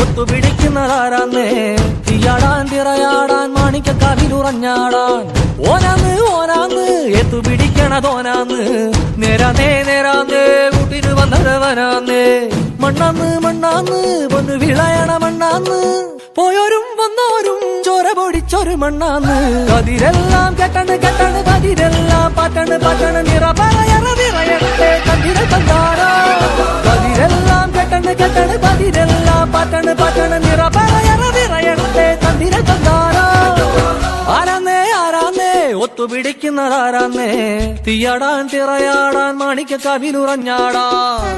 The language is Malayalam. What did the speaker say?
ഒത്തുപിടിക്കുന്നതാരാന്നേ തീയാടാൻ തിറയാടാൻ മാണിക്കക്കാവിലുറഞ്ഞാടാൻ ഓനാന്ന് എത്തുപിടിക്കണതോനാന്ന് നേരാന്നേ കൂട്ടിന് വന്നവനാന്നേ മണ്ണാന്ന് പൊന്നു വിളയണ മണ്ണാന്ന് പോയോരും വന്നോരും ചോര പൊടിച്ചൊരു മണ്ണാന്ന് കതിരെല്ലാം കെട്ടണ് കതിരെല്ലാം പാട്ടണ് നിറ പറയണേ കതിര തന്താരോ കതിരെല്ലാം കെട്ടണ് കതിരെല്ലാം പാട്ടണ് നിറ പറയണേ കതിര തന്താരോ ആരാന്നേ ഒത്തുപിടിക്കുന്നതാരാന്നേ തീയാടാൻ തിറയാടാൻ മാണിക്കക്കാവിലുറഞ്ഞാടാൻ